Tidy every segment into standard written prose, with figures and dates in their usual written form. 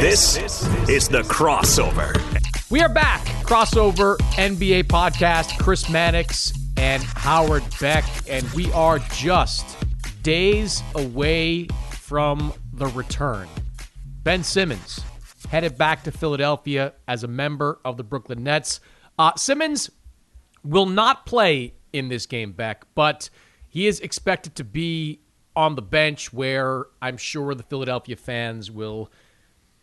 This is The Crossover. We are back. Crossover NBA podcast. Chris Mannix and Howard Beck. And we are just days away from the return. Ben Simmons headed back to Philadelphia as a member of the Brooklyn Nets. Simmons will not play in this game, Beck, but he is expected to be on the bench where I'm sure the Philadelphia fans will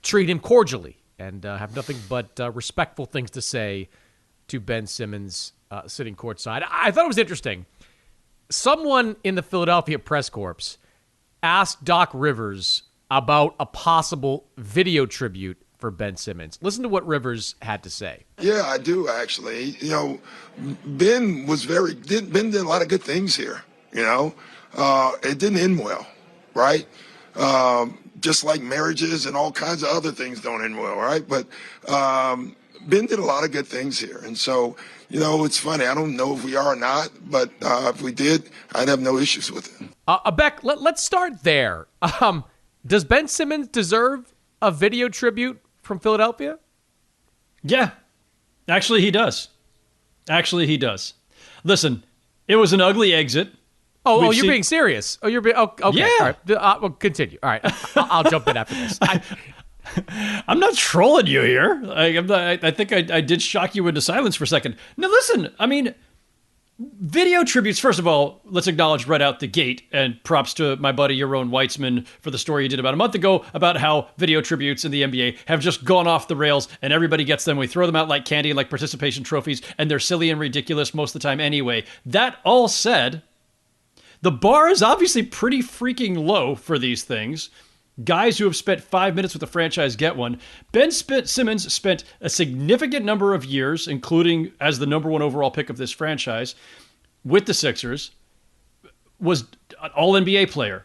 treat him cordially and have nothing but respectful things to say to Ben Simmons sitting courtside. I thought it was interesting. Someone in the Philadelphia press corps asked Doc Rivers about a possible video tribute for Ben Simmons. Listen to what Rivers had to say. Yeah, I do, actually. You know, Ben did a lot of good things here, you know. It didn't end well, right? Just like marriages and all kinds of other things don't end well, right? But Ben did a lot of good things here. And so, you know, it's funny. I don't know if we are or not, but if we did, I'd have no issues with it. Beck, let's start there. Does Ben Simmons deserve a video tribute from Philadelphia? Yeah. Actually, he does. Listen, it was an ugly exit. Oh, you're being serious. Oh, you're being okay. Yeah. All right. Well, continue. All right, I'll jump in after this. I'm not trolling you here. I think I did shock you into silence for a second. Now, listen. I mean, video tributes. First of all, let's acknowledge right out the gate, and props to my buddy Yaron Weitzman for the story he did about a month ago about how video tributes in the NBA have just gone off the rails, and everybody gets them. We throw them out like candy, like participation trophies, and they're silly and ridiculous most of the time anyway. That all said, the bar is obviously pretty freaking low for these things. Guys who have spent 5 minutes with the franchise get one. Ben Simmons spent a significant number of years, including as the number one overall pick of this franchise, with the Sixers, was an all-NBA player.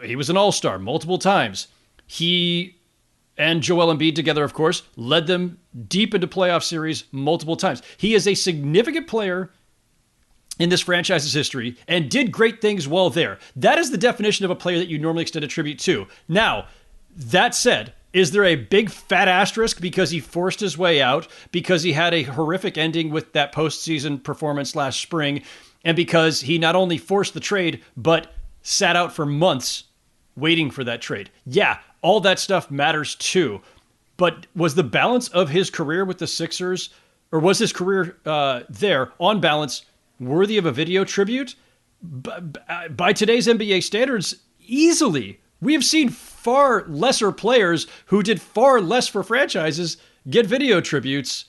He was an all-star multiple times. He and Joel Embiid together, of course, led them deep into playoff series multiple times. He is a significant player in this franchise's history and did great things while there. That is the definition of a player that you normally extend a tribute to. Now, that said, is there a big fat asterisk because he forced his way out, because he had a horrific ending with that postseason performance last spring, and because he not only forced the trade, but sat out for months waiting for that trade? Yeah, all that stuff matters too. But was the balance of his career with the Sixers, or was his career there on balance worthy of a video tribute? By today's NBA standards, easily. We have seen far lesser players who did far less for franchises get video tributes,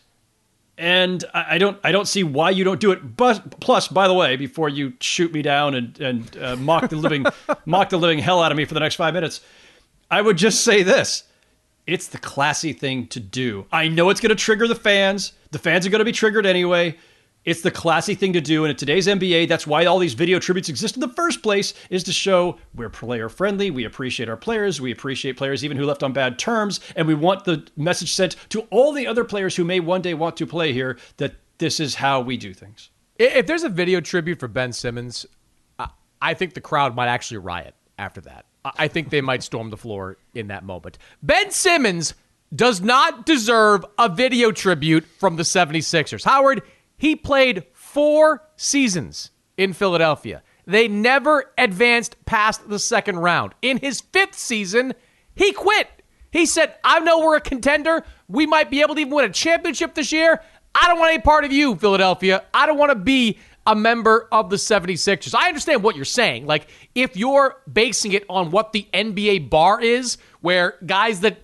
and I don't see why you don't do it. But plus, by the way, before you shoot me down and mock the living hell out of me for the next 5 minutes, I would just say this: it's the classy thing to do. I know it's going to trigger the fans. The fans are going to be triggered anyway. It's the classy thing to do, and in today's NBA, that's why all these video tributes exist in the first place, is to show we're player-friendly, we appreciate our players, we appreciate players even who left on bad terms, and we want the message sent to all the other players who may one day want to play here that this is how we do things. If there's a video tribute for Ben Simmons, I think the crowd might actually riot after that. I think they might storm the floor in that moment. Ben Simmons does not deserve a video tribute from the 76ers. Howard, he played 4 seasons in Philadelphia. They never advanced past the second round. In his 5th season, he quit. He said, I know we're a contender. We might be able to even win a championship this year. I don't want any part of you, Philadelphia. I don't want to be a member of the 76ers. I understand what you're saying. Like, if you're basing it on what the NBA bar is, where guys that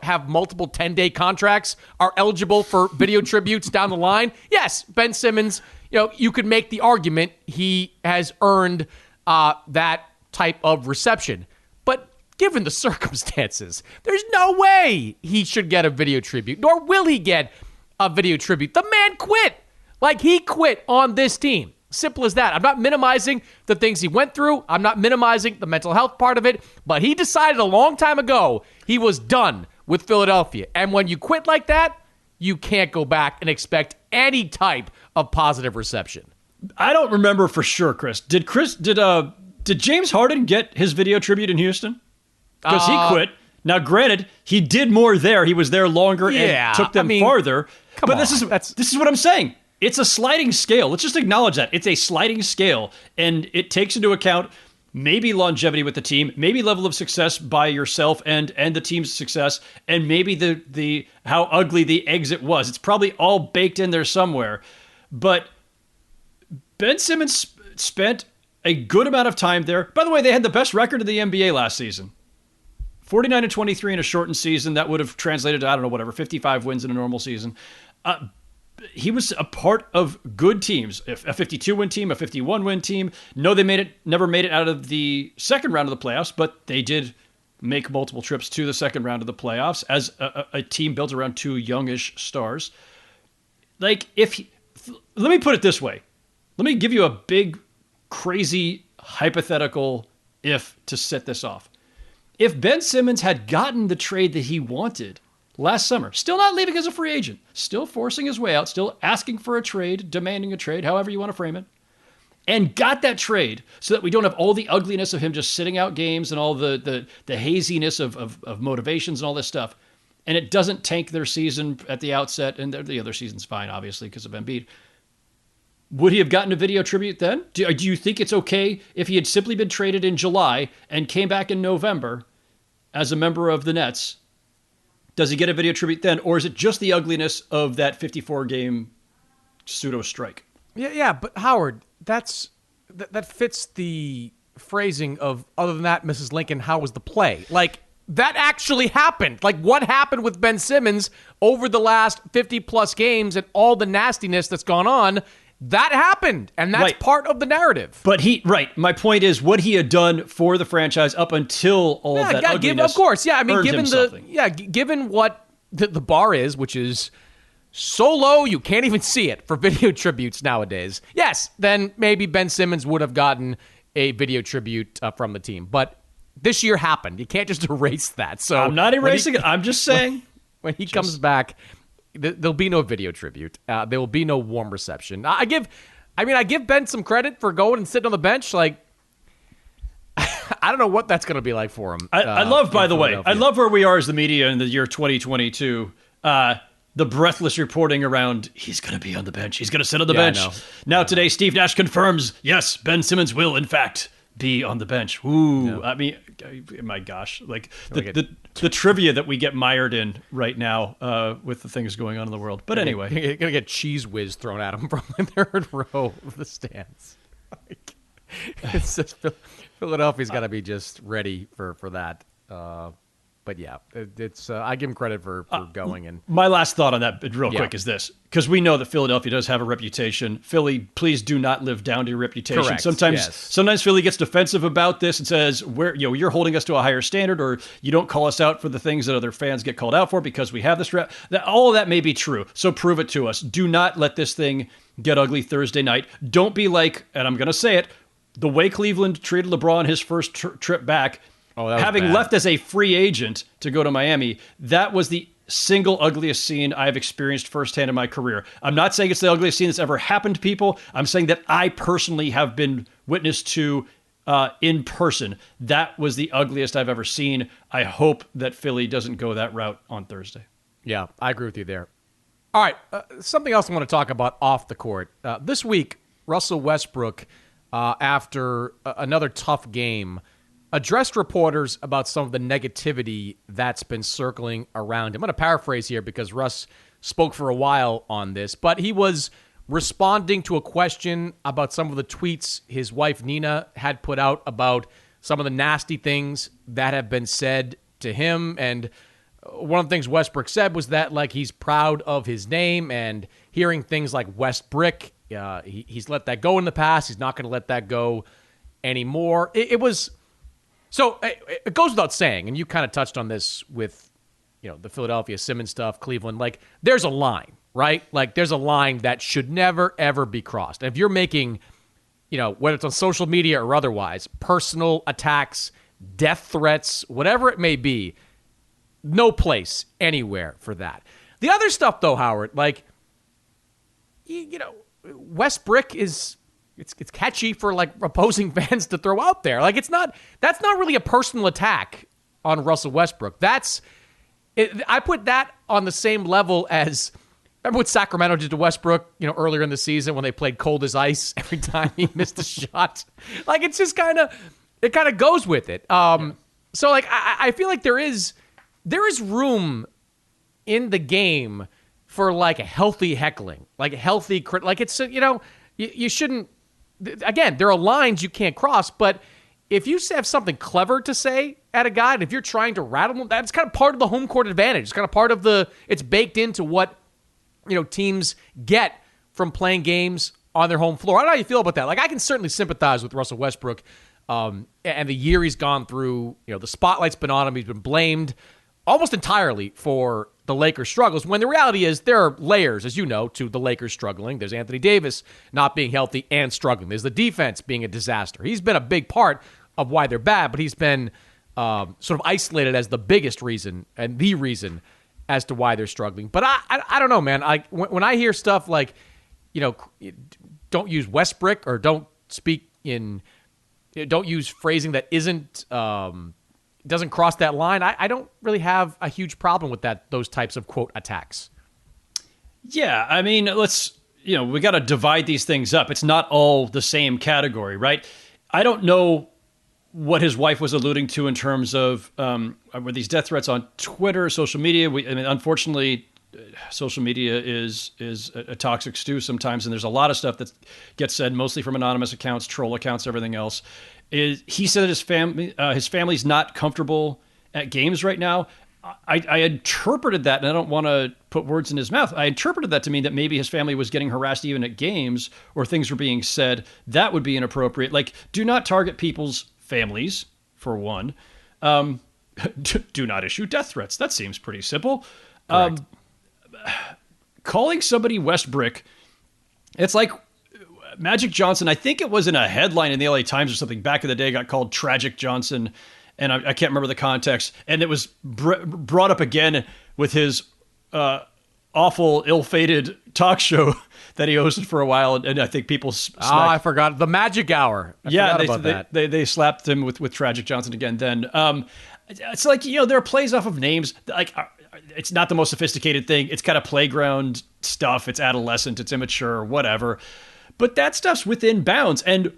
have multiple 10-day contracts are eligible for video tributes down the line. Yes, Ben Simmons, you could make the argument he has earned that type of reception. But given the circumstances, there's no way he should get a video tribute, nor will he get a video tribute. The man quit. Like, he quit on this team. Simple as that. I'm not minimizing the things he went through. I'm not minimizing the mental health part of it. But he decided a long time ago he was done with Philadelphia. And when you quit like that, you can't go back and expect any type of positive reception. I don't remember for sure, Chris. Did James Harden get his video tribute in Houston? Because he quit. Now, granted, he did more there. He was there longer and took them farther. But this is what I'm saying. It's a sliding scale. Let's just acknowledge that. It's a sliding scale, and it takes into account maybe longevity with the team, maybe level of success by yourself and the team's success, and maybe the how ugly the exit was. It's probably all baked in there somewhere. But Ben Simmons spent a good amount of time there. By the way, they had the best record in the NBA last season. 49-23 in a shortened season. That would have translated to, 55 wins in a normal season. He was a part of good teams, a 52-win team, a 51-win team. No, they never made it out of the second round of the playoffs, but they did make multiple trips to the second round of the playoffs as a team built around two youngish stars. Let me put it this way. Let me give you a big, crazy, hypothetical if to set this off. If Ben Simmons had gotten the trade that he wanted last summer, still not leaving as a free agent, still forcing his way out, still asking for a trade, demanding a trade, however you want to frame it, and got that trade so that we don't have all the ugliness of him just sitting out games and all the haziness of motivations and all this stuff, and it doesn't tank their season at the outset, and the other season's fine, obviously, because of Embiid. Would he have gotten a video tribute then? Do you think it's okay if he had simply been traded in July and came back in November as a member of the Nets? Does he get a video tribute then? Or is it just the ugliness of that 54-game pseudo strike? Yeah, but Howard, that fits the phrasing of, other than that, Mrs. Lincoln, how was the play? Like, that actually happened. Like, what happened with Ben Simmons over the last 50-plus games and all the nastiness that's gone on, that happened, and that's part of the narrative. But my point is, what he had done for the franchise up until all of that ugliness, of course, yeah. I mean, given given what the bar is, which is so low you can't even see it for video tributes nowadays. Yes, then maybe Ben Simmons would have gotten a video tribute from the team, but this year happened. You can't just erase that. So I'm not erasing it. I'm just saying when he comes back, there'll be no video tribute. There will be no warm reception. I give Ben some credit for going and sitting on the bench. Like, I don't know what that's going to be like for him. I love, by the way, I love where we are as the media in the year 2022. The breathless reporting around, he's going to be on the bench. He's going to sit on the bench. Now today, Steve Nash confirms, yes, Ben Simmons will, in fact, be on the bench. Ooh, I mean, my gosh, like the trivia that we get mired in right now with the things going on in the world. But anyway, you're gonna get cheese whiz thrown at him from the third row of the stands. It's just, Philadelphia's got to be just ready for that. But yeah, it's I give him credit for going. And my last thought on that, real quick, is this: because we know that Philadelphia does have a reputation. Philly, please do not live down to your reputation. Correct. Sometimes Philly gets defensive about this and says, you're holding us to a higher standard, or you don't call us out for the things that other fans get called out for because we have this rep. All of that may be true. So prove it to us. Do not let this thing get ugly Thursday night. Don't be like, and I'm going to say it, the way Cleveland treated LeBron his first trip back. Having left as a free agent to go to Miami, that was the single ugliest scene I've experienced firsthand in my career. I'm not saying it's the ugliest scene that's ever happened to people. I'm saying that I personally have been witness to in person. That was the ugliest I've ever seen. I hope that Philly doesn't go that route on Thursday. Yeah, I agree with you there. All right, something else I want to talk about off the court. This week, Russell Westbrook, after another tough game, addressed reporters about some of the negativity that's been circling around him. I'm going to paraphrase here because Russ spoke for a while on this, but he was responding to a question about some of the tweets his wife Nina had put out about some of the nasty things that have been said to him. And one of the things Westbrook said was that, like, he's proud of his name, and hearing things like Westbrick, he's let that go in the past. He's not going to let that go anymore. So it goes without saying, and you kind of touched on this with, the Philadelphia Simmons stuff, Cleveland. Like, there's a line, right? Like, there's a line that should never, ever be crossed. And if you're making, whether it's on social media or otherwise, personal attacks, death threats, whatever it may be, no place anywhere for that. The other stuff, though, Howard, like, Westbrick is... It's catchy for, like, opposing fans to throw out there. Like, that's not really a personal attack on Russell Westbrook. I put that on the same level as, remember what Sacramento did to Westbrook, earlier in the season when they played cold as ice every time he missed a shot. Like, it's just it kind of goes with it. So like, I feel like there is room in the game for like a healthy heckling, like a healthy, like it's, you shouldn't, again, there are lines you can't cross, but if you have something clever to say at a guy, and if you're trying to rattle them, that's kind of part of the home court advantage. It's kind of part of it's baked into what, teams get from playing games on their home floor. I don't know how you feel about that. Like, I can certainly sympathize with Russell Westbrook and the year he's gone through. The spotlight's been on him. He's been blamed almost entirely for the Lakers' struggles, when the reality is there are layers, as you know, to the Lakers struggling. There's Anthony Davis not being healthy and struggling. There's the defense being a disaster. He's been a big part of why they're bad, but he's been sort of isolated as the biggest reason and the reason as to why they're struggling. But I don't know, man. When I hear stuff like, don't use Westbrook, or don't use phrasing that doesn't cross that line, I don't really have a huge problem with those types of, quote, attacks. Yeah, I mean, we got to divide these things up. It's not all the same category, right? I don't know what his wife was alluding to in terms of were these death threats on Twitter, social media. Unfortunately, social media is a toxic stew sometimes, and there's a lot of stuff that gets said, mostly from anonymous accounts, troll accounts, everything else. He said that his family's not comfortable at games right now. I interpreted that, and I don't want to put words in his mouth. I interpreted that to mean that maybe his family was getting harassed even at games, or things were being said that would be inappropriate. Like, do not target people's families, for one. Do not issue death threats. That seems pretty simple. Calling somebody Westbrook, it's like Magic Johnson. I think it was in a headline in the LA Times or something back in the day, got called Tragic Johnson, and I can't remember the context. And it was brought up again with his awful, ill-fated talk show that he hosted for a while, and I think people I forgot. The Magic Hour. I forgot about that. They slapped him with Tragic Johnson again then. It's like, there are plays off of names. Like, it's not the most sophisticated thing. It's kind of playground stuff. It's adolescent. It's immature, whatever. But that stuff's within bounds. And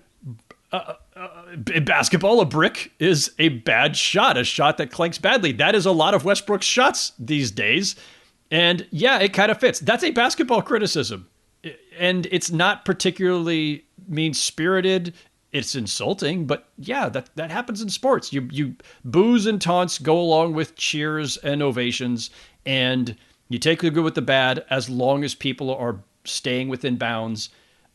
in basketball, a brick is a bad shot, a shot that clanks badly. That is a lot of Westbrook's shots these days. And yeah, it kind of fits. That's a basketball criticism. And it's not particularly mean-spirited. It's insulting, but yeah, that happens in sports. You boos and taunts go along with cheers and ovations, and you take the good with the bad as long as people are staying within bounds.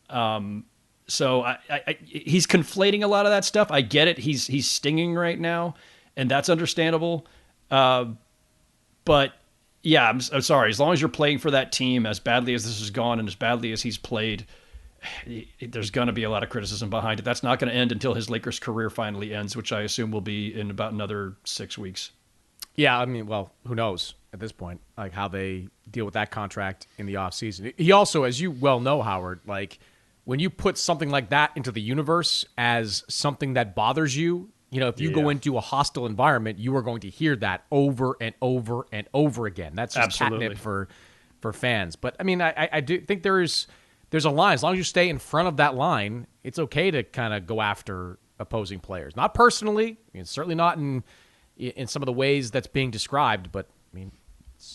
So he's conflating a lot of that stuff. I get it. He's stinging right now, and that's understandable. But yeah, I'm sorry. As long as you're playing for that team, as badly as this has gone and as badly as he's played, there's going to be a lot of criticism behind it. That's not going to end until his Lakers career finally ends, which I assume will be in about another 6 weeks. Yeah, I mean, well, who knows at this point, like how they deal with that contract in the offseason. He also, as you well know, Howard, like when you put something like that into the universe as something that bothers you, if you go into a hostile environment, you are going to hear that over and over and over again. That's just catnip for fans. But I mean, I do think there's a line. As long as you stay in front of that line, it's okay to kind of go after opposing players. Not personally, certainly not in some of the ways that's being described, but I mean,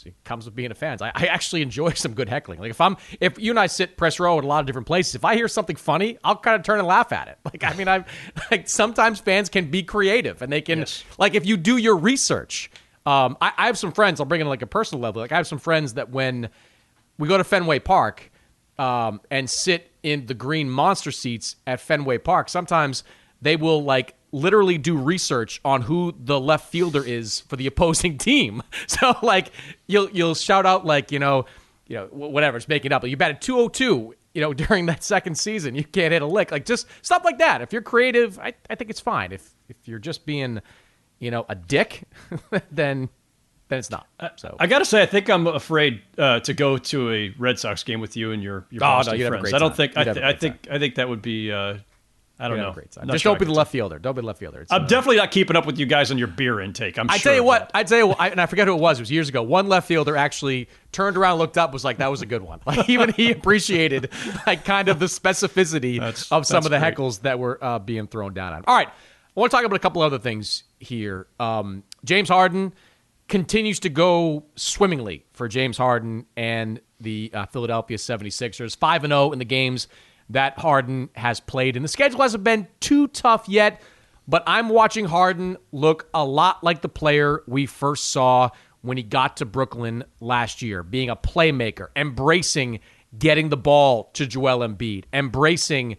it comes with being a fan. I actually enjoy some good heckling. Like if you and I sit press row at a lot of different places, if I hear something funny, I'll kind of turn and laugh at it. Like, I mean, sometimes fans can be creative, and they can, like, if you do your research. I have some friends, I'll bring in like a personal level. Like, I have some friends that when we go to Fenway Park, and sit in the green monster seats at Fenway Park, sometimes they will like literally do research on who the left fielder is for the opposing team. So like you'll shout out like, whatever, it's making up. Like, you batted 202, during that second season. You can't hit a lick. Like, just stuff like that. If you're creative, I think it's fine. If you're just being, a dick, then it's not. So I got to say, I think I'm afraid to go to a Red Sox game with you and your Boston friends. I don't think. I think that would be I don't know. Great time. Just don't be the left fielder. Don't be the left fielder. I'm definitely not keeping up with you guys on your beer intake. I tell you what, and I forget who it was. It was years ago. One left fielder actually turned around, looked up, was like, "That was a good one." Like even he appreciated like kind of the specificity of some of the heckles that were being thrown down on. All right, I want to talk about a couple other things here. James Harden continues to go swimmingly for James Harden and the Philadelphia 76ers. 5-0 in the games that Harden has played. And the schedule hasn't been too tough yet, but I'm watching Harden look a lot like the player we first saw when he got to Brooklyn last year, being a playmaker, embracing getting the ball to Joel Embiid, embracing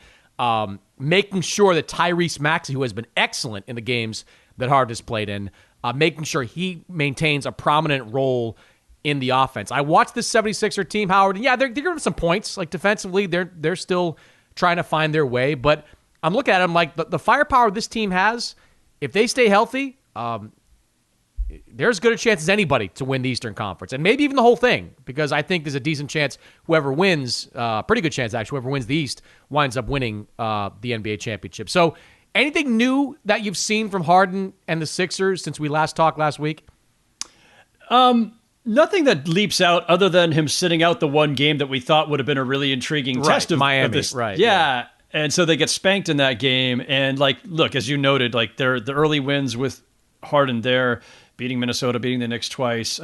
making sure that Tyrese Maxey, who has been excellent in the games that Harden has played in, making sure he maintains a prominent role in the offense. I watched this 76er team, Howard, and yeah, they're giving some points. Like defensively, they're still trying to find their way, but I'm looking at them like the firepower this team has, if they stay healthy, there's as good a chance as anybody to win the Eastern Conference, and maybe even the whole thing, because I think there's a decent chance whoever wins, pretty good chance actually, whoever wins the East winds up winning the NBA championship. So anything new that you've seen from Harden and the Sixers since we last talked last week? Nothing that leaps out other than him sitting out the one game that we thought would have been a really intriguing test of Miami. Of this. Right. Yeah. And so they get spanked in that game. And like, look, as you noted, like the early wins with Harden there, beating Minnesota, beating the Knicks twice,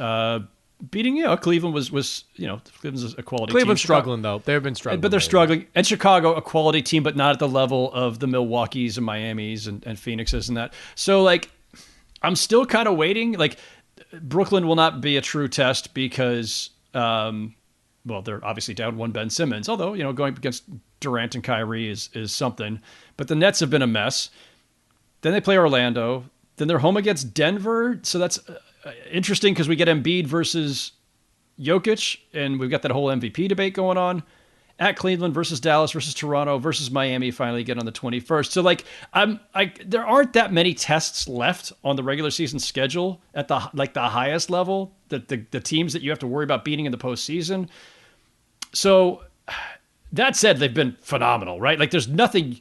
beating, Cleveland was Cleveland's a quality team. Cleveland's struggling though. They've been struggling. But they're struggling. And Chicago, a quality team, but not at the level of the Milwaukees and Miamis and Phoenixes and that. So like, I'm still kind of waiting. Like, Brooklyn will not be a true test because, they're obviously down one Ben Simmons, although, going against Durant and Kyrie is something. But the Nets have been a mess. Then they play Orlando. Then they're home against Denver. So that's interesting because we get Embiid versus Jokic, and we've got that whole MVP debate going on. At Cleveland versus Dallas versus Toronto versus Miami finally again on the 21st. So like there aren't that many tests left on the regular season schedule at the highest level, the teams that you have to worry about beating in the postseason. So that said, they've been phenomenal, right? Like there's nothing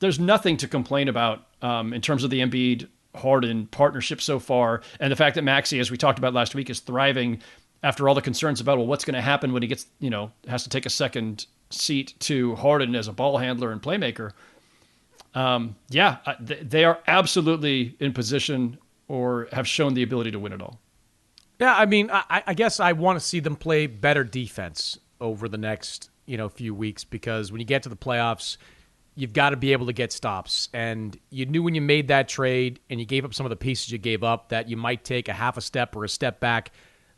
to complain about in terms of the Embiid Harden partnership so far, and the fact that Maxey, as we talked about last week, is thriving after all the concerns about, what's going to happen when he gets, has to take a second seat to Harden as a ball handler and playmaker. They are absolutely in position or have shown the ability to win it all. Yeah, I mean, I guess I want to see them play better defense over the next, few weeks, because when you get to the playoffs, you've got to be able to get stops. And you knew when you made that trade and you gave up some of the pieces you gave up that you might take a half a step or a step back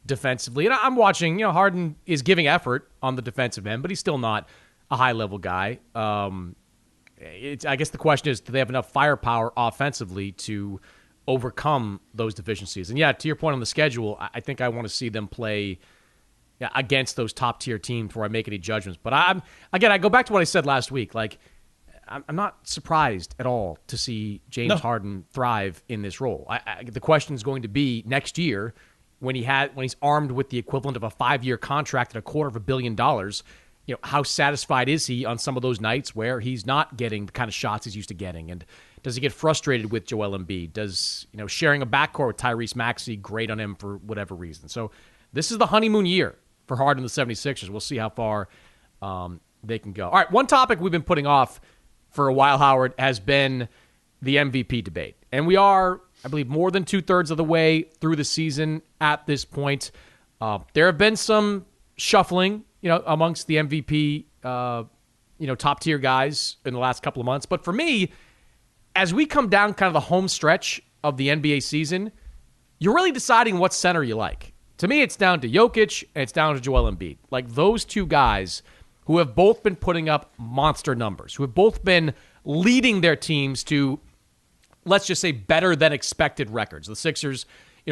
defensively. And I'm watching, Harden is giving effort on the defensive end, but he's still not a high-level guy. I guess the question is, do they have enough firepower offensively to overcome those deficiencies? And yeah, to your point on the schedule, I think I want to see them play against those top-tier teams before I make any judgments. But I go back to what I said last week. Like, I'm not surprised at all to see James Harden thrive in this role. The question is going to be next year, when he's armed with the equivalent of a 5-year contract at $250 million, how satisfied is he on some of those nights where he's not getting the kind of shots he's used to getting? And does he get frustrated with Joel Embiid? Does, sharing a backcourt with Tyrese Maxey grate on him for whatever reason? So this is the honeymoon year for Harden and the 76ers. We'll see how far they can go. All right, one topic we've been putting off for a while, Howard, has been the MVP debate. And we are, I believe, more than 2/3 of the way through the season at this point. There have been some shuffling, amongst the MVP, top-tier guys in the last couple of months. But for me, as we come down kind of the home stretch of the NBA season, you're really deciding what center you like. To me, it's down to Jokic and it's down to Joel Embiid. Like those two guys who have both been putting up monster numbers, who have both been leading their teams to, let's just say, better than expected records. The Sixers,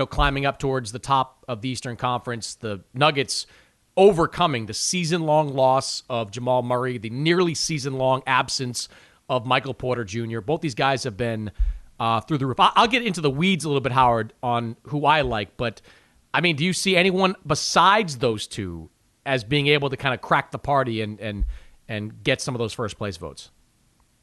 climbing up towards the top of the Eastern Conference. The Nuggets overcoming the season-long loss of Jamal Murray, the nearly season-long absence of Michael Porter Jr. Both these guys have been through the roof. I'll get into the weeds a little bit, Howard, on who I like, but, I mean, do you see anyone besides those two as being able to kind of crack the party and get some of those first-place votes?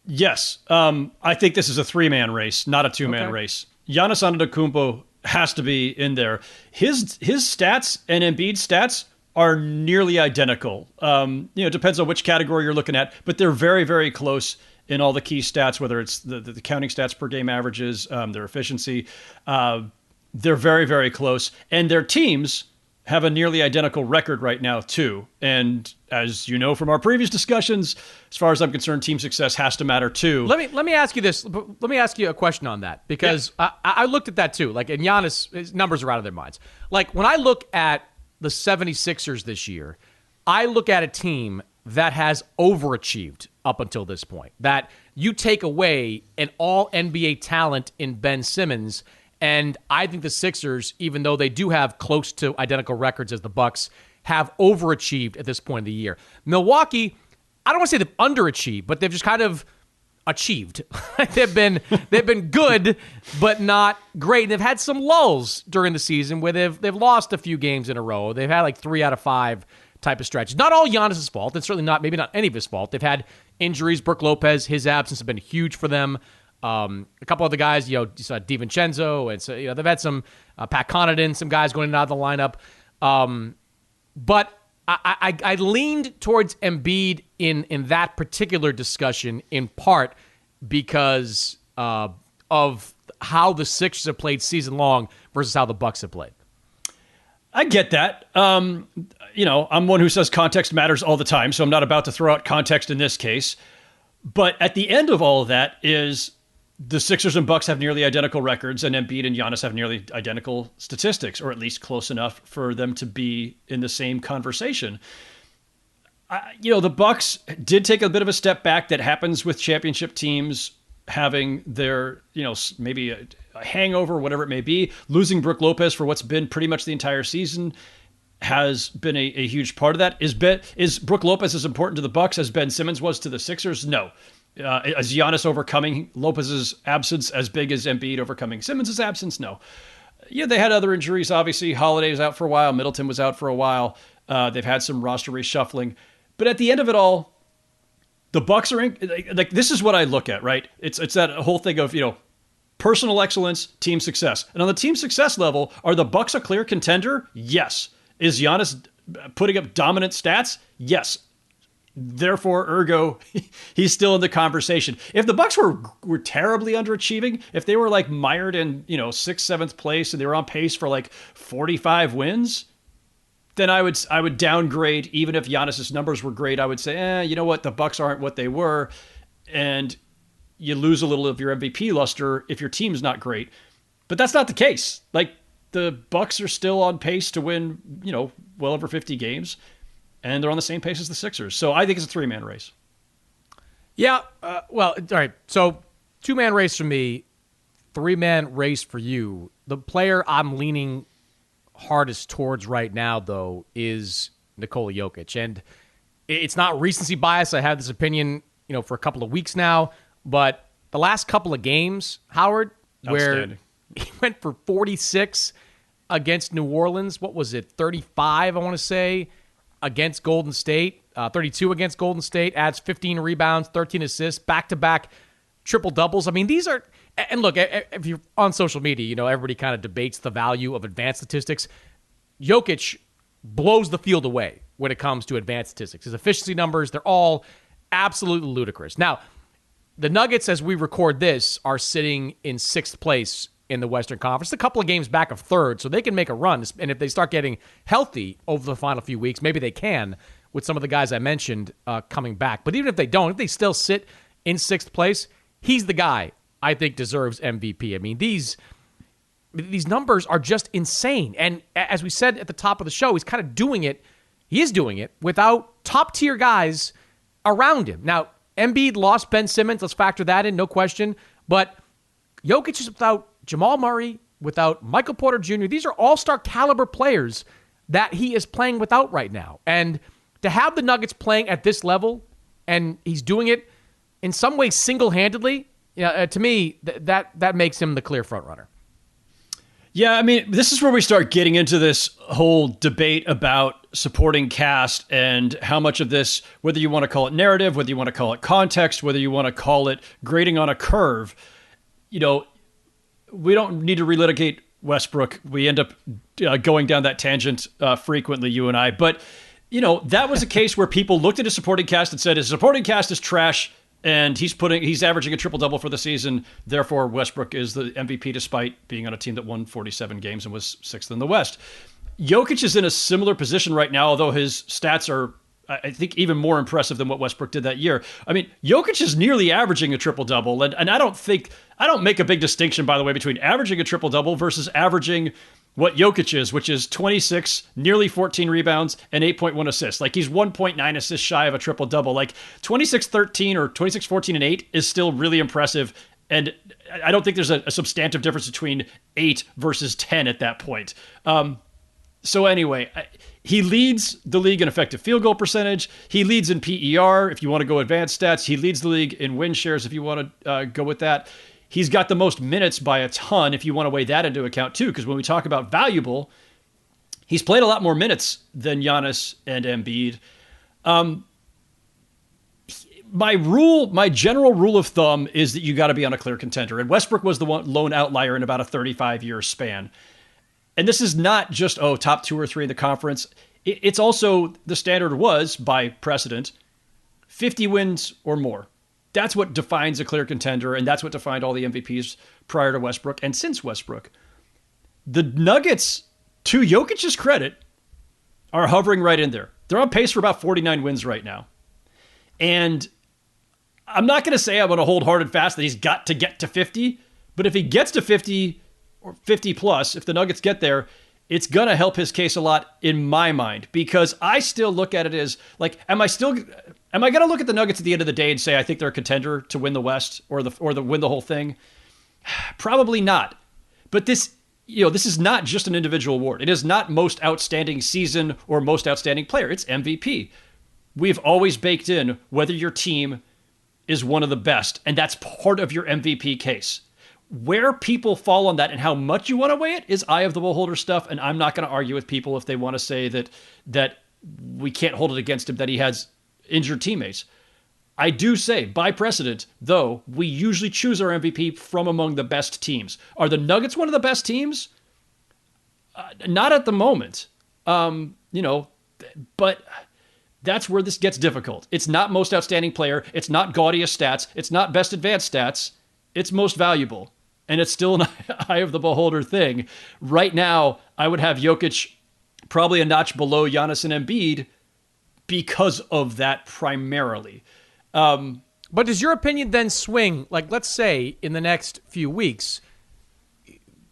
Yes. I think this is a 3-man race, not a 2-man race. Giannis Antetokounmpo has to be in there. His stats and Embiid's stats are nearly identical. It depends on which category you're looking at, but they're very, very close in all the key stats, whether it's the counting stats per game averages, their efficiency. They're very, very close. And their teams have a nearly identical record right now, too. And as you know from our previous discussions, as far as I'm concerned, team success has to matter, too. Let me ask you this. Let me ask you a question on that, because I looked at that, too. Like, and Giannis, his numbers are out of their minds. Like, when I look at the 76ers this year, I look at a team that has overachieved up until this point. That you take away an all-NBA talent in Ben Simmons, and I think the Sixers, even though they do have close to identical records as the Bucks, have overachieved at this point of the year. Milwaukee, I don't want to say they've underachieved, but they've just kind of achieved. they've been good, but not great. And they've had some lulls during the season where they've lost a few games in a row. They've had like 3 out of 5 type of stretches. Not all Giannis' fault. It's certainly maybe not any of his fault. They've had injuries. Brook Lopez, his absence has been huge for them. A couple other guys, you saw DiVincenzo, and so they've had some Pat Connaughton, some guys going in and out of the lineup. But I leaned towards Embiid in that particular discussion, in part because of how the Sixers have played season long versus how the Bucks have played. I get that. I'm one who says context matters all the time, so I'm not about to throw out context in this case. But at the end of all of that is the Sixers and Bucks have nearly identical records, and Embiid and Giannis have nearly identical statistics, or at least close enough for them to be in the same conversation. The Bucks did take a bit of a step back. That happens with championship teams having their, maybe a hangover, whatever it may be. Losing Brook Lopez for what's been pretty much the entire season has been a huge part of that. Is Brook Lopez as important to the Bucks as Ben Simmons was to the Sixers? No. Is Giannis overcoming Lopez's absence as big as Embiid overcoming Simmons' absence? No. Yeah, they had other injuries, obviously. Holiday was out for a while. Middleton was out for a while. They've had some roster reshuffling. But at the end of it all, the Bucks are like, this is what I look at, right? It's that whole thing of, personal excellence, team success. And on the team success level, are the Bucks a clear contender? Yes. Is Giannis putting up dominant stats? Yes. Therefore, ergo, he's still in the conversation. If the Bucks were terribly underachieving, if they were like mired in 6th, 7th place, and they were on pace for like 45 wins, then I would downgrade. Even if Giannis's numbers were great, I would say, you know what, the Bucks aren't what they were, and you lose a little of your MVP luster if your team's not great. But that's not the case. Like, the Bucks are still on pace to win, well over 50 games. And they're on the same pace as the Sixers. So I think it's a 3-man race. Yeah. All right. So 2-man race for me, 3-man race for you. The player I'm leaning hardest towards right now, though, is Nikola Jokic. And it's not recency bias. I had this opinion, for a couple of weeks now. But the last couple of games, Howard, where he went for 46 against New Orleans. What was it? 35, I want to say, against Golden State, 32 against Golden State, adds 15 rebounds, 13 assists, back-to-back triple-doubles. I mean, these are – and look, if you're on social media, everybody kind of debates the value of advanced statistics. Jokic blows the field away when it comes to advanced statistics. His efficiency numbers, they're all absolutely ludicrous. Now, the Nuggets, as we record this, are sitting in 6th place in the Western Conference, a couple of games back of 3rd, so they can make a run. And if they start getting healthy over the final few weeks, maybe they can with some of the guys I mentioned coming back. But even if they don't, if they still sit in 6th place, he's the guy I think deserves MVP. I mean, these numbers are just insane. And as we said at the top of the show, he's kind of doing it. He is doing it without top-tier guys around him. Now, Embiid lost Ben Simmons. Let's factor that in, no question. But Jokic is without Jamal Murray, without Michael Porter Jr. These are all-star caliber players that he is playing without right now. And to have the Nuggets playing at this level, and he's doing it in some ways single-handedly, to me, that makes him the clear frontrunner. Yeah, I mean, this is where we start getting into this whole debate about supporting cast and how much of this, whether you want to call it narrative, whether you want to call it context, whether you want to call it grading on a curve, we don't need to relitigate Westbrook. We end up going down that tangent frequently, you and I. But, that was a case where people looked at his supporting cast and said, his supporting cast is trash, and he's averaging a triple-double for the season. Therefore, Westbrook is the MVP despite being on a team that won 47 games and was sixth in the West. Jokic is in a similar position right now, although his stats are, I think, even more impressive than what Westbrook did that year. I mean, Jokic is nearly averaging a triple-double, and I don't make a big distinction, by the way, between averaging a triple-double versus averaging what Jokic is, which is 26, nearly 14 rebounds, and 8.1 assists. Like, he's 1.9 assists shy of a triple-double. Like, 26-13 or 26-14 and 8 is still really impressive, and I don't think there's a substantive difference between 8 versus 10 at that point. So anyway, he leads the league in effective field goal percentage. He leads in PER, if you want to go advanced stats. He leads the league in win shares, if you want to go with that. He's got the most minutes by a ton, if you want to weigh that into account too, because when we talk about valuable, he's played a lot more minutes than Giannis and Embiid. My general rule of thumb is that you got to be on a clear contender, and Westbrook was the lone outlier in about a 35-year span. And this is not just, top 2 or 3 in the conference. It's also, the standard was, by precedent, 50 wins or more. That's what defines a clear contender, and that's what defined all the MVPs prior to Westbrook and since Westbrook. The Nuggets, to Jokic's credit, are hovering right in there. They're on pace for about 49 wins right now. And I'm not going to say I'm going to hold hard and fast that he's got to get to 50, but if he gets to 50 or 50 plus, if the Nuggets get there, it's going to help his case a lot in my mind, because I still look at it as like, am I going to look at the Nuggets at the end of the day and say I think they're a contender to win the West or win the whole thing? Probably not. But this is not just an individual award. It is not most outstanding season or most outstanding player. It's MVP. We've always baked in whether your team is one of the best, and that's part of your MVP case. Where people fall on that and how much you want to weigh it is eye of the beholder stuff, and I'm not going to argue with people if they want to say that we can't hold it against him that he has injured teammates. I do say, by precedent, though, we usually choose our MVP from among the best teams. Are the Nuggets one of the best teams? Not at the moment. But that's where this gets difficult. It's not most outstanding player. It's not gaudiest stats. It's not best advanced stats. It's most valuable. And it's still an eye of the beholder thing. Right now, I would have Jokic probably a notch below Giannis and Embiid because of that primarily. But does your opinion then swing? Like, let's say in the next few weeks,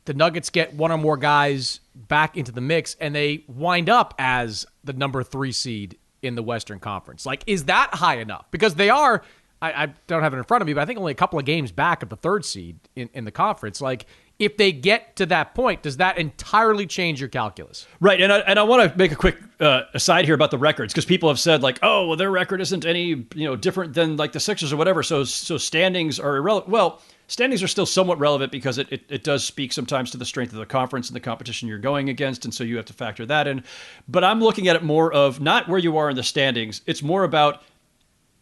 the Nuggets get one or more guys back into the mix and they wind up as the number 3 seed in the Western Conference. Like, is that high enough? Because they are, I don't have it in front of me, but I think only a couple of games back of the 3rd seed in the conference. Like, if they get to that point, does that entirely change your calculus? Right, and I want to make a quick aside here about the records, because people have said, like, oh, well, their record isn't any different than like the Sixers or whatever, so standings are irrelevant. Well, standings are still somewhat relevant because it does speak sometimes to the strength of the conference and the competition you're going against, and so you have to factor that in. But I'm looking at it more of not where you are in the standings. It's more about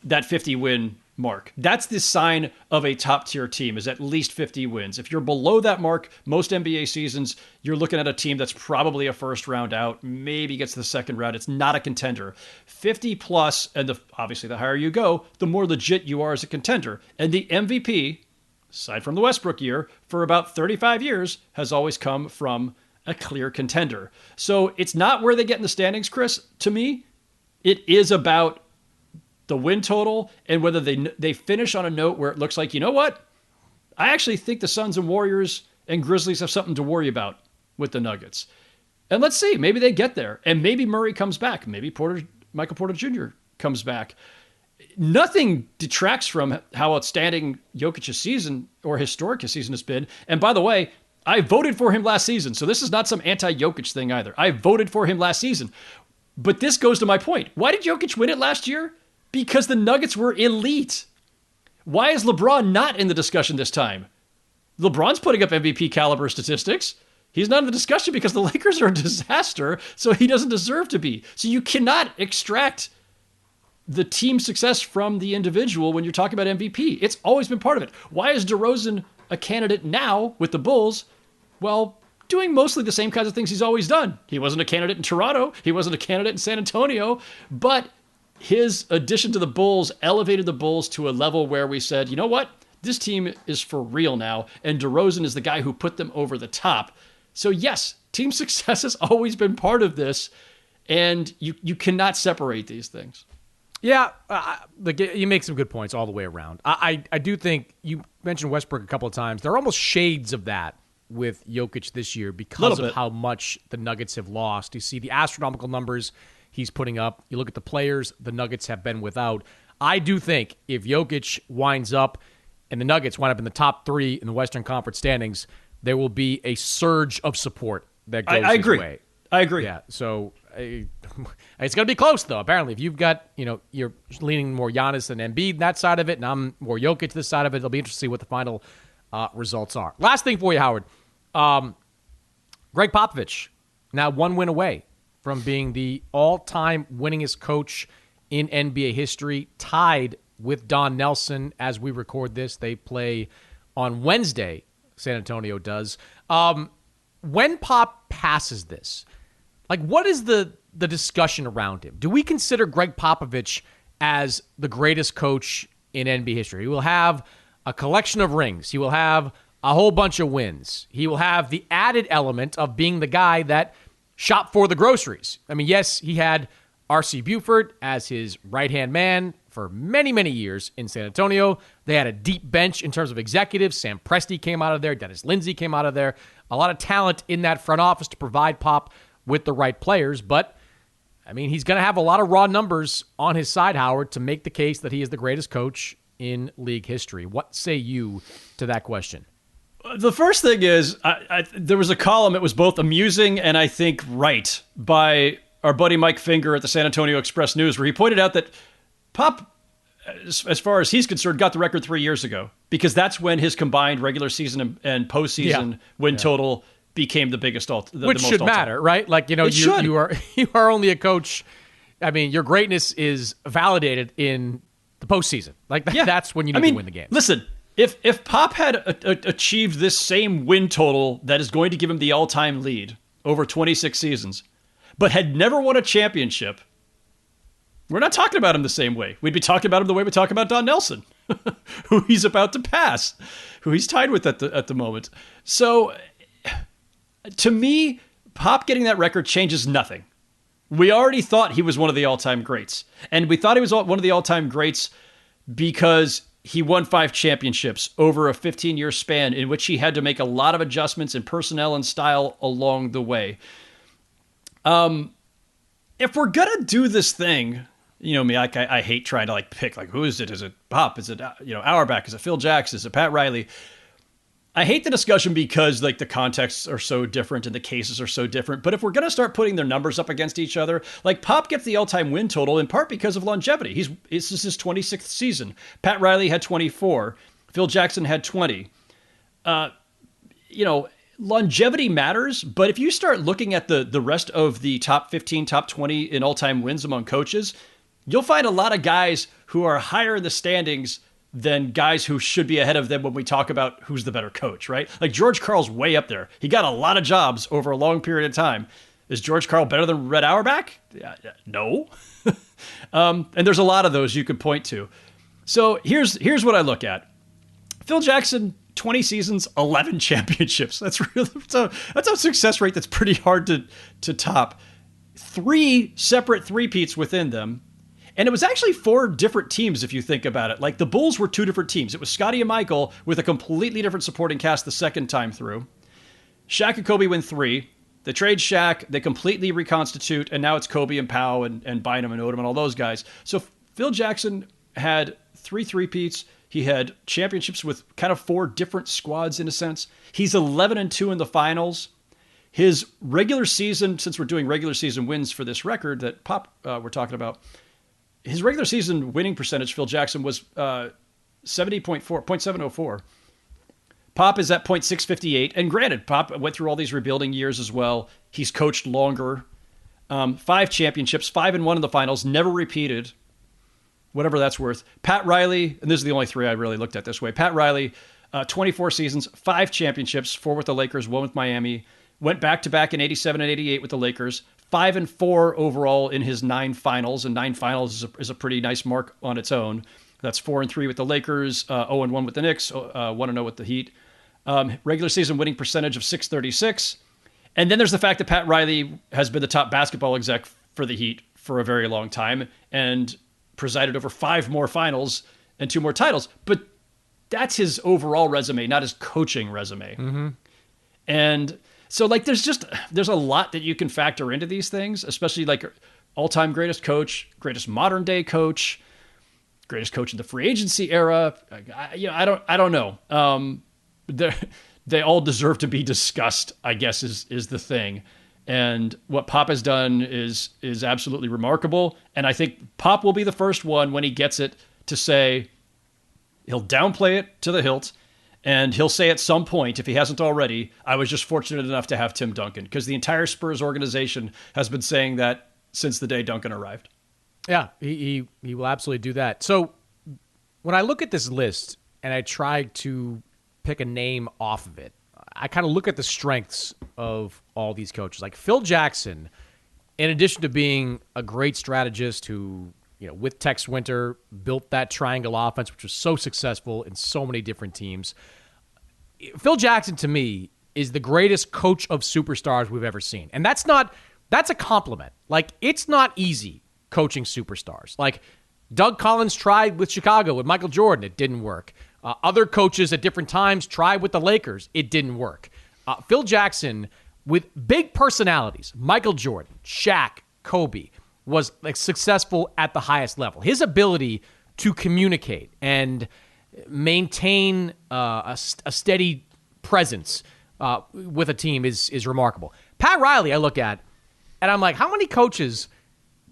that 50-win mark. That's the sign of a top-tier team, is at least 50 wins. If you're below that mark, most NBA seasons, you're looking at a team that's probably a first round out, maybe gets to the second round. It's not a contender. 50 plus, and obviously the higher you go, the more legit you are as a contender. And the MVP, aside from the Westbrook year, for about 35 years, has always come from a clear contender. So it's not where they get in the standings, Chris, to me. It is about the win total, and whether they finish on a note where it looks like, you know what? I actually think the Suns and Warriors and Grizzlies have something to worry about with the Nuggets. And let's see, maybe they get there, and maybe Murray comes back. Maybe Michael Porter Jr. comes back. Nothing detracts from how outstanding Jokic's season or historic his season has been. And by the way, I voted for him last season, so this is not some anti-Jokic thing either. I voted for him last season. But this goes to my point. Why did Jokic win it last year? Because the Nuggets were elite. Why is LeBron not in the discussion this time? LeBron's putting up MVP caliber statistics. He's not in the discussion because the Lakers are a disaster, so he doesn't deserve to be. So you cannot extract the team success from the individual when you're talking about MVP. It's always been part of it. Why is DeRozan a candidate now with the Bulls? Well, doing mostly the same kinds of things he's always done. He wasn't a candidate in Toronto. He wasn't a candidate in San Antonio. But his addition to the Bulls elevated the Bulls to a level where we said, you know what? This team is for real now. And DeRozan is the guy who put them over the top. So yes, team success has always been part of this. And you cannot separate these things. Yeah, you make some good points all the way around. I do think you mentioned Westbrook a couple of times. There are almost shades of that with Jokic this year because of how much the Nuggets have lost. You see the astronomical numbers he's putting up. You look at the players the Nuggets have been without. I do think if Jokic winds up and the Nuggets wind up in the top 3 in the Western Conference standings, there will be a surge of support that goes his way. I agree. Yeah, so it's going to be close, though. Apparently, if you've got, you're leaning more Giannis than Embiid, that side of it, and I'm more Jokic this side of it, it'll be interesting to see what the final results are. Last thing for you, Howard. Gregg Popovich, now 1 win away from being the all-time winningest coach in NBA history, tied with Don Nelson as we record this. They play on Wednesday, San Antonio does. When Pop passes this, what is the discussion around him? Do we consider Gregg Popovich as the greatest coach in NBA history? He will have a collection of rings. He will have a whole bunch of wins. He will have the added element of being the guy that shopped for the groceries. I mean, yes, he had R.C. Buford as his right-hand man for many, many years in San Antonio. They had a deep bench in terms of executives. Sam Presti came out of there. Dennis Lindsey came out of there. A lot of talent in that front office to provide Pop with the right players. But, I mean, he's going to have a lot of raw numbers on his side, Howard, to make the case that he is the greatest coach in league history. What say you to that question? The first thing is, there was a column, it was both amusing and I think right, by our buddy Mike Finger at the San Antonio Express-News, where he pointed out that Pop, as far as he's concerned, got the record 3 years ago, because that's when his combined regular season and postseason win total became the biggest which the most should matter, right? You are only a coach. I mean, your greatness is validated in the postseason. That's when you need to win the game. Listen, if Pop had achieved this same win total that is going to give him the all-time lead over 26 seasons, but had never won a championship, we're not talking about him the same way. We'd be talking about him the way we talk about Don Nelson, who he's about to pass, who he's tied with at the moment. So, to me, Pop getting that record changes nothing. We already thought he was one of the all-time greats. And we thought he was one of the all-time greats because he won 5 championships over a 15-year span in which he had to make a lot of adjustments in personnel and style along the way. If we're going to do this thing, you know me, I hate trying to pick, who is it? Is it Pop? Is it, Auerbach? Is it Phil Jackson? Is it Pat Riley? I hate the discussion because the contexts are so different and the cases are so different. But if we're going to start putting their numbers up against each other, Pop gets the all-time win total in part because of longevity. This is his 26th season. Pat Riley had 24. Phil Jackson had 20. Longevity matters, but if you start looking at the rest of the top 15, top 20 in all-time wins among coaches, you'll find a lot of guys who are higher in the standings than guys who should be ahead of them when we talk about who's the better coach, right? George Karl's way up there. He got a lot of jobs over a long period of time. Is George Karl better than Red Auerbach? No. And there's a lot of those you could point to. So here's what I look at. Phil Jackson, 20 seasons, 11 championships. That's a success rate that's pretty hard to top. 3 separate three-peats within them. And it was actually 4 different teams, if you think about it. The Bulls were 2 different teams. It was Scottie and Michael with a completely different supporting cast the second time through. Shaq and Kobe win 3. They trade Shaq. They completely reconstitute. And now it's Kobe and Powell and Bynum and Odom and all those guys. So Phil Jackson had 3 three-peats. He had championships with kind of 4 different squads in a sense. He's 11-2 in the finals. His regular season, since we're doing regular season wins for this record that Pop we're talking about, his regular season winning percentage, Phil Jackson, was 70.704. Pop is at .658. And granted, Pop went through all these rebuilding years as well. He's coached longer. 5 championships, 5-1 in the finals, never repeated, whatever that's worth. Pat Riley, and this is the only 3 I really looked at this way. Pat Riley, 24 seasons, 5 championships, 4 with the Lakers, 1 with Miami. Went back-to-back in 87 and 88 with the Lakers. 5-4 overall in his 9 finals, and 9 finals is a pretty nice mark on its own. That's 4-3 with the Lakers, 0-1 with the Knicks, 1-0 with the Heat. Regular season winning percentage of .636. And then there's the fact that Pat Riley has been the top basketball exec for the Heat for a very long time and presided over 5 more finals and 2 more titles. But that's his overall resume, not his coaching resume. Mm-hmm. And so, like, there's a lot that you can factor into these things, especially like all-time greatest coach, greatest modern day coach, greatest coach in the free agency era. I don't know. They all deserve to be discussed, I guess, is the thing. And what Pop has done is absolutely remarkable. And I think Pop will be the first one when he gets it to say he'll downplay it to the hilt. And he'll say at some point, if he hasn't already, I was just fortunate enough to have Tim Duncan, because the entire Spurs organization has been saying that since the day Duncan arrived. Yeah, he will absolutely do that. So when I look at this list and I try to pick a name off of it, I kind of look at the strengths of all these coaches. Like Phil Jackson, in addition to being a great strategist who, with Tex Winter, built that triangle offense, which was so successful in so many different teams. Phil Jackson, to me, is the greatest coach of superstars we've ever seen. And that's a compliment. Like, it's not easy coaching superstars. Like, Doug Collins tried with Chicago with Michael Jordan. It didn't work. Other coaches at different times tried with the Lakers. It didn't work. Phil Jackson, with big personalities, Michael Jordan, Shaq, Kobe, was like successful at the highest level. His ability to communicate and maintain a steady presence with a team is remarkable. Pat Riley, I look at, and I'm like, how many coaches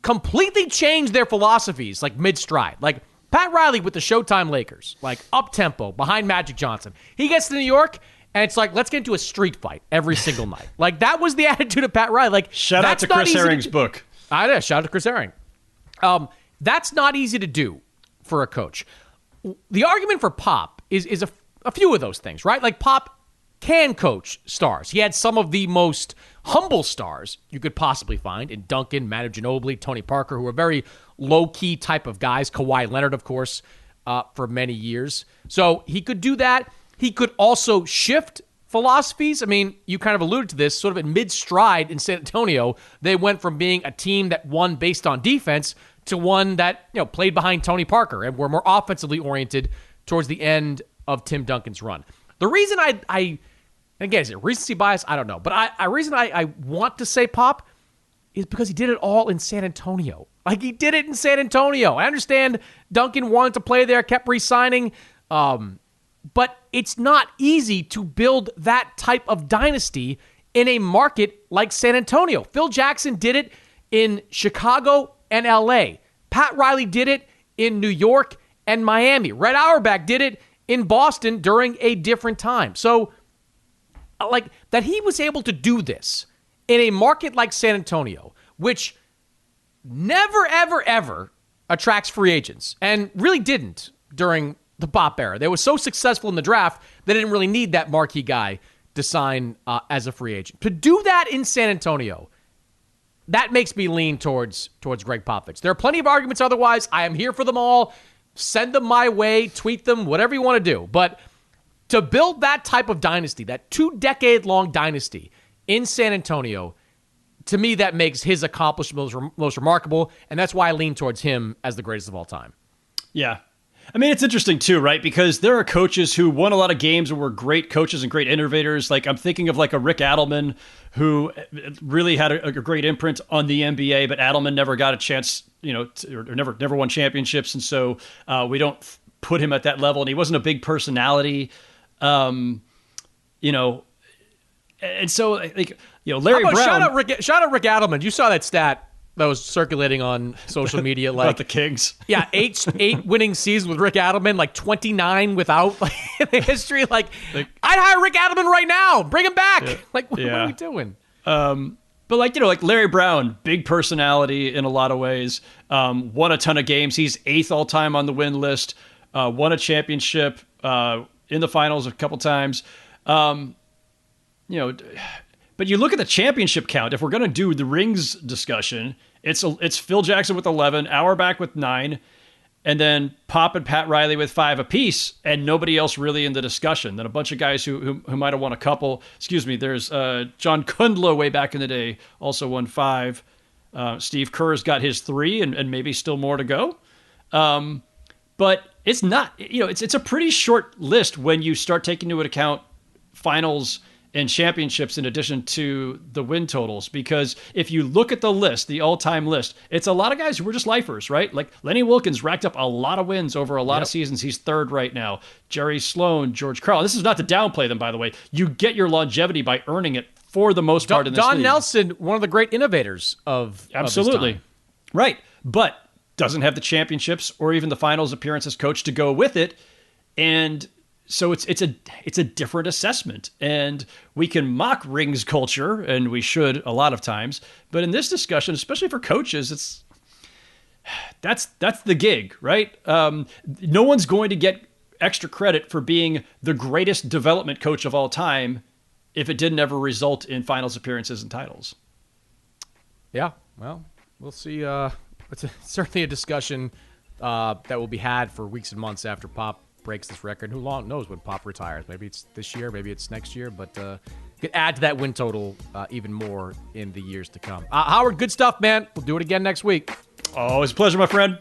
completely change their philosophies like mid-stride? Like Pat Riley with the Showtime Lakers, like up-tempo, behind Magic Johnson. He gets to New York, and it's like, let's get into a street fight every single night. Like, that was the attitude of Pat Riley. Like, shout out to Chris Herring's book. I know, shout out to Chris Herring. That's not easy to do for a coach. The argument for Pop is a few of those things, right? Like, Pop can coach stars. He had some of the most humble stars you could possibly find in Duncan, Manu Ginobili, Tony Parker, who are very low-key type of guys. Kawhi Leonard, of course, for many years. So he could do that. He could also shift philosophies. I mean, you kind of alluded to this, sort of in mid-stride in San Antonio. They went from being a team that won based on defense to one that, played behind Tony Parker and were more offensively oriented towards the end of Tim Duncan's run. The reason I again, is it recency bias? I don't know. But reason I want to say Pop is because he did it all in San Antonio. Like, he did it in San Antonio. I understand Duncan wanted to play there, kept re-signing, but it's not easy to build that type of dynasty in a market like San Antonio. Phil Jackson did it in Chicago and L.A. Pat Riley did it in New York and Miami. Red Auerbach did it in Boston during a different time. So, like, that he was able to do this in a market like San Antonio, which never, ever, ever attracts free agents, and really didn't during the Pop era. They were so successful in the draft, they didn't really need that marquee guy to sign as a free agent. To do that in San Antonio, that makes me lean towards Gregg Popovich. There are plenty of arguments otherwise. I am here for them all. Send them my way, tweet them, whatever you want to do. But to build that type of dynasty, that 2-decade-long dynasty in San Antonio, to me, that makes his accomplishment most remarkable, and that's why I lean towards him as the greatest of all time. Yeah. I mean, it's interesting too, right? Because there are coaches who won a lot of games and were great coaches and great innovators. Like, I'm thinking of like a Rick Adelman, who really had a great imprint on the NBA, but Adelman never got a chance, or never won championships. And so we don't put him at that level. And he wasn't a big personality, and so, like, Larry Brown. Shout out Rick Adelman. You saw that stat that was circulating on social media, like About the Kings. Yeah, eight winning seasons with Rick Adelman, like 29 without, like, in the history. Like I'd hire Rick Adelman right now. Bring him back. Yeah. Like, what are we doing? But like Larry Brown, big personality in a lot of ways. Won a ton of games. He's 8th all time on the win list. Won a championship in the finals a couple times. But you look at the championship count. If we're going to do the rings discussion, it's Phil Jackson with 11, Auerbach with 9, and then Pop and Pat Riley with 5 apiece, and nobody else really in the discussion. Then a bunch of guys who might have won a couple. Excuse me. There's John Kundla way back in the day, also won 5. Steve Kerr's got his 3, and maybe still more to go. But it's not. It's a pretty short list when you start taking into account finals and championships in addition to the win totals. Because if you look at the list, the all-time list, it's a lot of guys who were just lifers, right? Like Lenny Wilkins racked up a lot of wins over a lot of seasons. He's 3rd right now. Jerry Sloan, George Karl. This is not to downplay them, by the way. You get your longevity by earning it for the most part in this Don league. Nelson, one of the great innovators of Absolutely. Of his time. Right. But doesn't have the championships or even the finals appearance as coach to go with it. And so it's a different assessment, and we can mock rings culture, and we should a lot of times. But in this discussion, especially for coaches, that's the gig, right? No one's going to get extra credit for being the greatest development coach of all time if it didn't ever result in finals appearances and titles. Yeah, well, we'll see. It's certainly a discussion that will be had for weeks and months after Pop breaks this record. Who long knows when Pop retires? Maybe it's this year, maybe it's next year, but could add to that win total even more in the years to come. Howard, good stuff, man. We'll do it again next week. Always a pleasure, my friend.